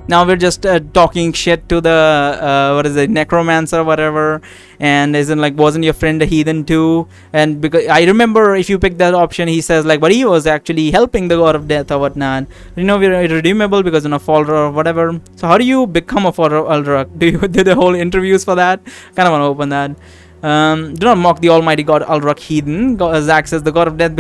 Now we're just talking shit to the what is it, necromancer or whatever, and isn't like, wasn't your friend a heathen too? And because I remember, if you pick that option, he says like, but he was actually helping the god of death or whatnot. We're irredeemable because follower or whatever. So how do you become a follower of Ulrak? Do you do the whole interviews for that? Kind of want to open that. Do not mock the almighty god Ulrak, heathen. Zack says the god of death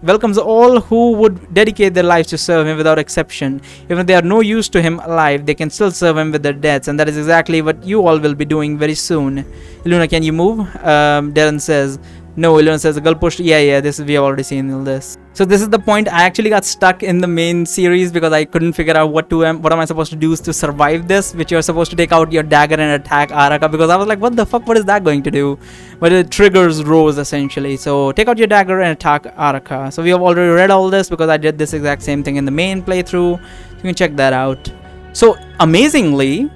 welcomes all who would dedicate their lives to serve him without exception. Even if they are no use to him alive, they can still serve him with their deaths, and that is exactly what you all will be doing very soon. Iluna, can you move? Darren says no. Iluna says the girl pushed. Yeah, this we have already seen all this. So this is the point. I actually got stuck in the main series because I couldn't figure out what am I supposed to do to survive this, which you're supposed to take out your dagger and attack Araka, because I was like, what the fuck, what is that going to do? But it triggers Rose essentially. So take out your dagger and attack Araka. So we have already read all this because I did this exact same thing in the main playthrough. You can check that out. So amazingly,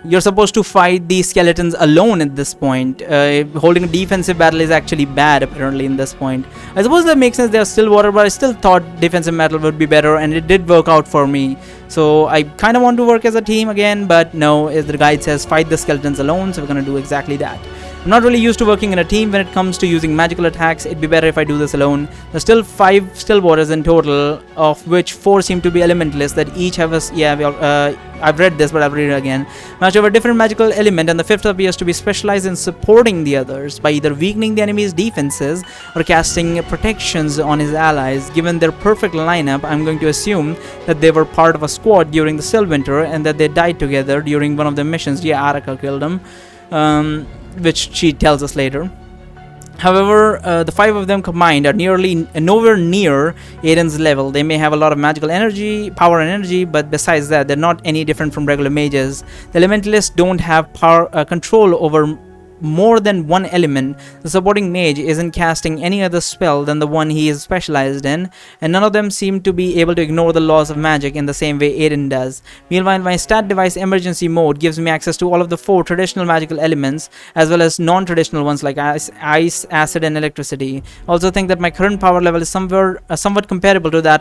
you're supposed to fight these skeletons alone at this point. Holding a defensive battle is actually bad apparently in this point. I suppose that makes sense, they are still water, but I still thought defensive battle would be better, and it did work out for me. So I kind of want to work as a team again, but no, as the guide says, fight the skeletons alone, so we're going to do exactly that. I'm not really used to working in a team when it comes to using magical attacks. It'd be better if I do this alone. There's still 5 still waters in total, of which 4 seem to be elementalists that each have a... I've read this, but I'll read it again. Match of a different magical element, and the 5th appears to be specialized in supporting the others by either weakening the enemy's defenses or casting protections on his allies. Given their perfect lineup, I'm going to assume that they were part of a squad during the Silwinter and that they died together during one of the missions. Yeah, Araka killed them. Which she tells us later. However, the 5 of them combined are nowhere near Aiden's level. They may have a lot of magical energy, power and energy, but besides that, they're not any different from regular mages. The elementalists don't have control over more than one element. The supporting mage isn't casting any other spell than the one he is specialized in, and none of them seem to be able to ignore the laws of magic in the same way Aiden does. Meanwhile, my stat device emergency mode gives me access to all of the 4 traditional magical elements, as well as non-traditional ones like ice, acid and electricity. I also think that my current power level is somewhat comparable to that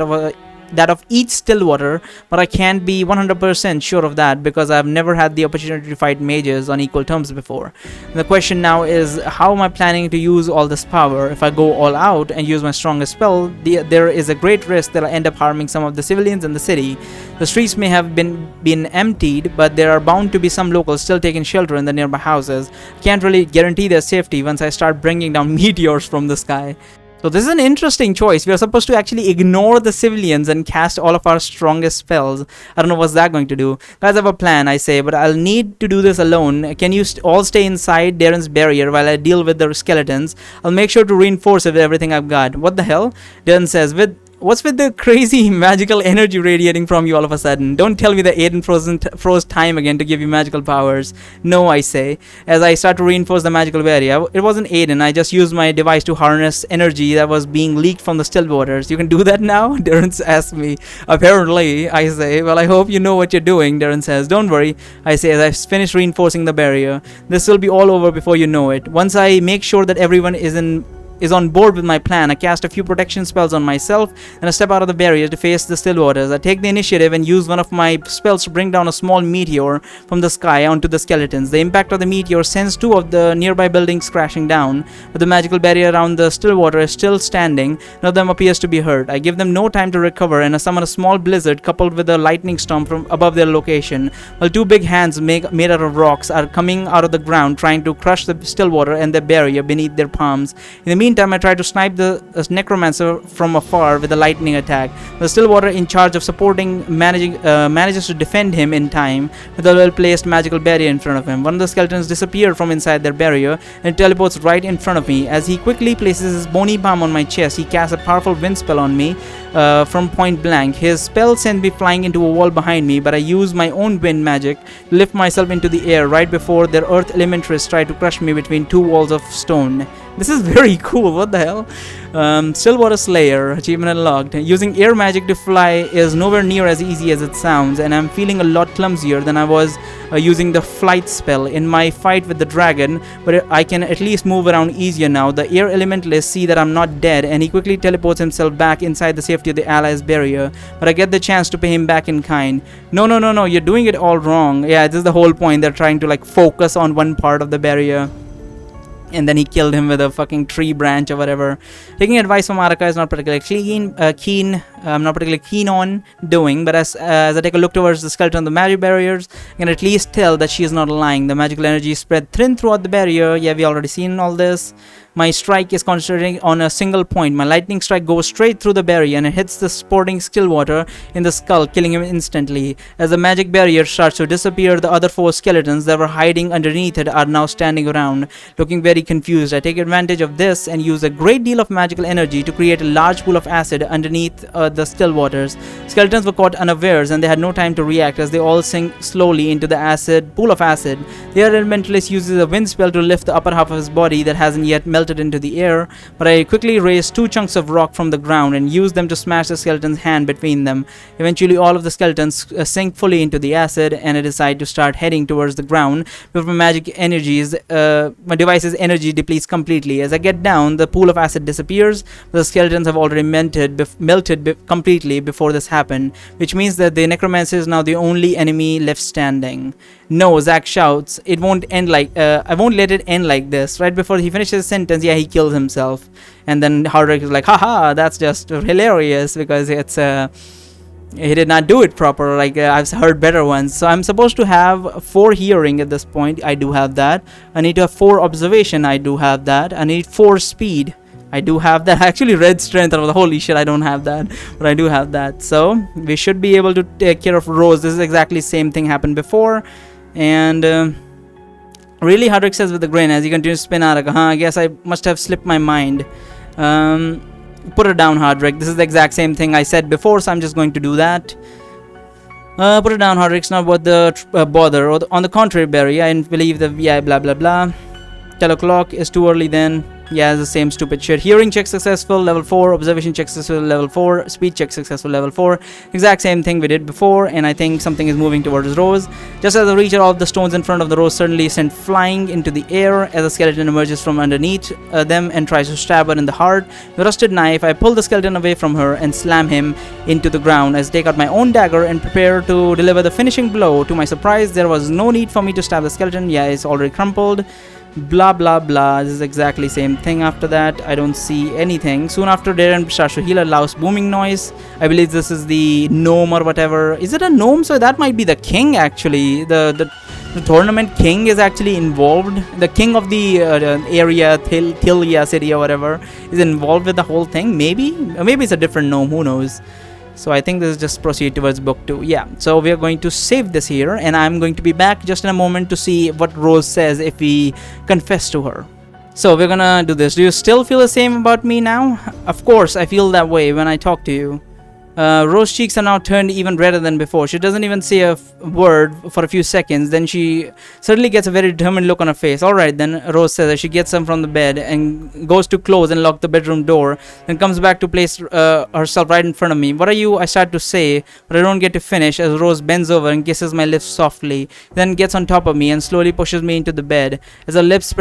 of each Stillwater, but I can't be 100% sure of that because I've never had the opportunity to fight mages on equal terms before. The question now is, how am I planning to use all this power? If I go all out and use my strongest spell, there is a great risk that I'll end up harming some of the civilians in the city. The streets may have been emptied, but there are bound to be some locals still taking shelter in the nearby houses. I can't really guarantee their safety once I start bringing down meteors from the sky. So this is an interesting choice. We are supposed to actually ignore the civilians and cast all of our strongest spells. I don't know what's that going to do. Guys, I have a plan, I say, but I'll need to do this alone. Can you all stay inside Darren's barrier while I deal with the skeletons? I'll make sure to reinforce it with everything I've got. What the hell? Darren says, what's with the crazy magical energy radiating from you all of a sudden? Don't tell me that Aiden froze time again to give you magical powers. No, I say, as I start to reinforce the magical barrier. It wasn't Aiden. I just used my device to harness energy that was being leaked from the still waters. You can do that now? Darren asks me. Apparently, I say. Well, I hope you know what you're doing. Darren says. Don't worry, I say as I finish reinforcing the barrier. This will be all over before you know it. Once I make sure that everyone is on board with my plan, I cast a few protection spells on myself and I step out of the barrier to face the still waters. I take the initiative and use one of my spells to bring down a small meteor from the sky onto the skeletons. The impact of the meteor sends 2 of the nearby buildings crashing down, but the magical barrier around the still water is still standing. None of them appears to be hurt. I give them no time to recover and I summon a small blizzard coupled with a lightning storm from above their location, while 2 big hands made out of rocks are coming out of the ground trying to crush the still water and the barrier beneath their palms. In the meantime, I try to snipe the necromancer from afar with a lightning attack. The Stillwater in charge of supporting manages to defend him in time with a well-placed magical barrier in front of him. One of the skeletons disappeared from inside their barrier and teleports right in front of me. As he quickly places his bony palm on my chest, he casts a powerful wind spell on me from point blank. His spell sends me flying into a wall behind me, but I use my own wind magic to lift myself into the air right before their earth elementalists try to crush me between 2 walls of stone. This is very cool. What the hell? Stillwater Slayer, achievement unlocked. Using air magic to fly is nowhere near as easy as it sounds, and I'm feeling a lot clumsier than I was using the flight spell in my fight with the dragon, but I can at least move around easier now. The air elementalists see that I'm not dead, and he quickly teleports himself back inside the safety of the allies' barrier, but I get the chance to pay him back in kind. No, you're doing it all wrong. Yeah, this is the whole point. They're trying to like focus on one part of the barrier, and then he killed him with a fucking tree branch or whatever. Taking advice from Araka is not particularly I'm not particularly keen on doing, but as I take a look towards the skeleton of the magic barriers, I can at least tell that she is not lying. The magical energy spread thin throughout the barrier. Yeah, we already seen all this. My strike is concentrating on a single point. My lightning strike goes straight through the barrier and it hits the sporting Stillwater in the skull, killing him instantly. As the magic barrier starts to disappear, the other 4 skeletons that were hiding underneath it are now standing around, looking very confused. I take advantage of this and use a great deal of magical energy to create a large pool of acid underneath the Stillwaters. Skeletons were caught unawares and they had no time to react as they all sink slowly into the pool of acid. The air elementalist uses a wind spell to lift the upper half of his body that hasn't yet melted into the air, but I quickly raise 2 chunks of rock from the ground and use them to smash the skeleton's hand between them. Eventually all of the skeletons sink fully into the acid, and I decide to start heading towards the ground before my device's energy depletes completely. As I get down, the pool of acid disappears, but the skeletons have already melted completely before this happened, which means that the necromancer is now the only enemy left standing. No, Zack shouts, it won't end like I won't let it end like this. Right before he finishes his sentence, yeah, he kills himself. And then Hardrick is like, haha, that's just hilarious, because it's he did not do it proper. Like I've heard better ones. So I'm supposed to have 4 hearing at this point. I do have that. I need to have 4 observation. I do have that. I need 4 speed. I do have that. I actually read strength and I was like, holy shit, I don't have that, but I do have that. So we should be able to take care of Rose. This is exactly the same thing happened before. And really, Hardrick says with a grin as he continues to spin Araka, I guess I must have slipped my mind. Put it down, Hardrick. This is the exact same thing I said before, so I'm just going to do that. Put it down, Hardrick. It's not worth the bother. On the contrary, Barry, I believe that, yeah, blah blah blah. 10 o'clock is too early then. Yeah, it's the same stupid shit. Hearing check successful, level 4. Observation check successful, level 4. Speed check successful, level 4. Exact same thing we did before, and I think something is moving towards Rose. Just as I reach all of the stones in front of the Rose suddenly sent flying into the air as a skeleton emerges from underneath them and tries to stab her in the heart. With a rusted knife, I pull the skeleton away from her and slam him into the ground as I take out my own dagger and prepare to deliver the finishing blow. To my surprise, there was no need for me to stab the skeleton. Yeah, it's already crumpled. Blah blah blah. This is exactly same thing. After that, I don't see anything. Soon after, Darren starts to hear a loud booming noise. I believe this is the gnome or whatever. Is it a gnome? So that might be the king actually. The tournament king is actually involved. The king of the area, Thilia city or whatever, is involved with the whole thing. Maybe it's a different gnome. Who knows? So I think this is just proceed towards book 2. Yeah, so we are going to save this here, and I'm going to be back just in a moment to see what Rose says if we confess to her. So we're gonna do this. Do you still feel the same about me now? Of course, I feel that way when I talk to you. Rose's cheeks are now turned even redder than before. She doesn't even say a word for a few seconds. Then she suddenly gets a very determined look on her face. Alright, then Rose says as she gets up from the bed and goes to close and lock the bedroom door. Then comes back to place herself right in front of me. What are you? I start to say, but I don't get to finish as Rose bends over and kisses my lips softly. Then gets on top of me and slowly pushes me into the bed. As her lips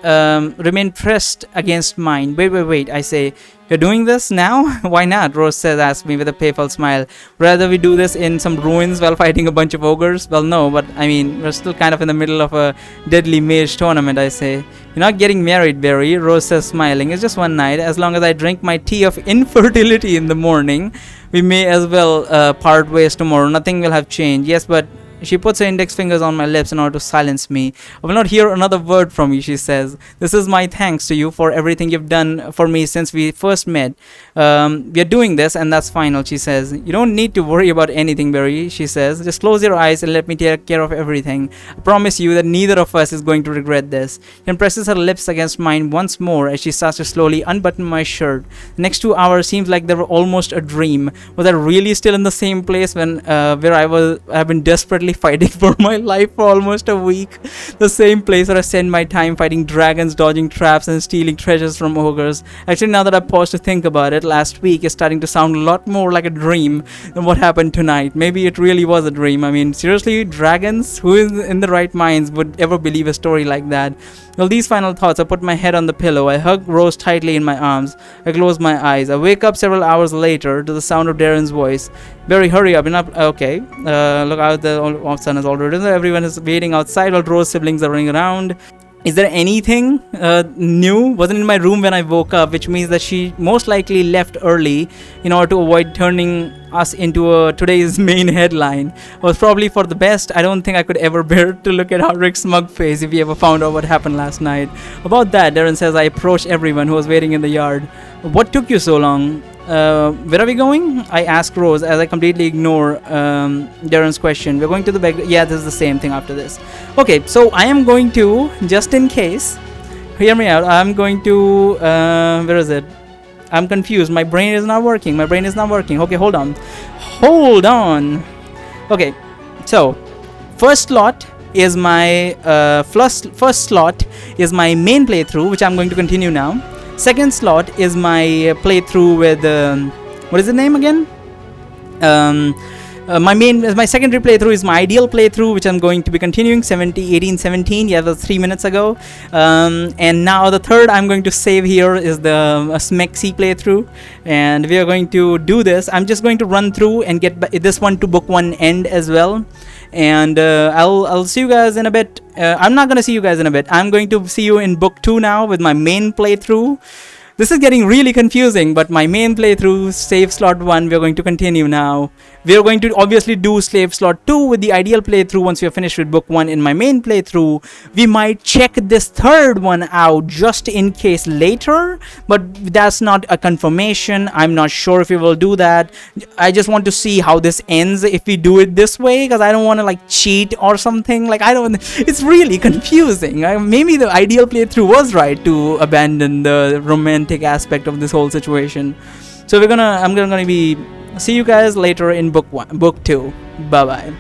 remain pressed against mine. Wait, I say. You're doing this now? Why not? Rose asks me with a playful smile. Rather we do this in some ruins while fighting a bunch of ogres? Well, no, but I mean, we're still kind of in the middle of a deadly mage tournament, I say. You're not getting married, Barry, Rose says, smiling. It's just one night. As long as I drink my tea of infertility in the morning, we may as well part ways tomorrow. Nothing will have changed. Yes, but... She puts her index fingers on my lips in order to silence me. I will not hear another word from you, she says. This is my thanks to you for everything you've done for me since we first met. We are doing this and that's final, she says. You don't need to worry about anything, Barry, she says. Just close your eyes and let me take care of everything. I promise you that neither of us is going to regret this. She presses her lips against mine once more as she starts to slowly unbutton my shirt. The next 2 hours seems like they were almost a dream. Was I really still in the same place when where I've been desperately fighting for my life for almost a week. The same place where I spent my time fighting dragons, dodging traps, and stealing treasures from ogres. Actually, now that I paused to think about it, last week is starting to sound a lot more like a dream than what happened tonight. Maybe it really was a dream. I mean, seriously, dragons? Who in the right minds would ever believe a story like that? Well, these final thoughts, I put my head on the pillow. I hug Rose tightly in my arms. I close my eyes. I wake up several hours later to the sound of Darren's voice. Barry, hurry up. Okay. Look out, the sun is already risen. Everyone is waiting outside while Rose's siblings are running around. Is there anything new? Wasn't in my room when I woke up, which means that she most likely left early in order to avoid turning us into today's main headline. Was probably for the best. I don't think I could ever bear to look at Rick's smug face if he ever found out what happened last night. About that, Darren says, I approached everyone who was waiting in the yard. What took you so long? Where are we going? I ask Rose as I completely ignore Darren's question. We're going to the bag. Yeah, this is the same thing after this. Okay, so I am going to, just in case, hear me out. I'm going to, where is it? I'm confused. My brain is not working. Okay, hold on. Okay, so first slot is my first slot is my main playthrough, which I'm going to continue now. Second slot is my playthrough with what is the name again? My secondary playthrough is my ideal playthrough, which I'm going to be continuing 1817. Yeah, that was 3 minutes ago. And now the third I'm going to save here is the Smexy playthrough, and we are going to do this. I'm just going to run through and get this one to book 1 end as well. And I'll see you guys in a bit. I'm not gonna see you guys in a bit. I'm going to see you in book 2 now with my main playthrough. This is getting really confusing, but my main playthrough, save slot 1, we're going to continue now. We're going to obviously do save slot 2 with the ideal playthrough once we're finished with book 1 in my main playthrough. We might check this third one out just in case later, but that's not a confirmation. I'm not sure if we will do that. I just want to see how this ends if we do it this way, because I don't want to like cheat or something. Like, it's really confusing. Maybe the ideal playthrough was right to abandon the romantic aspect of this whole situation. So I'm gonna be see you guys later in book 2. Bye bye.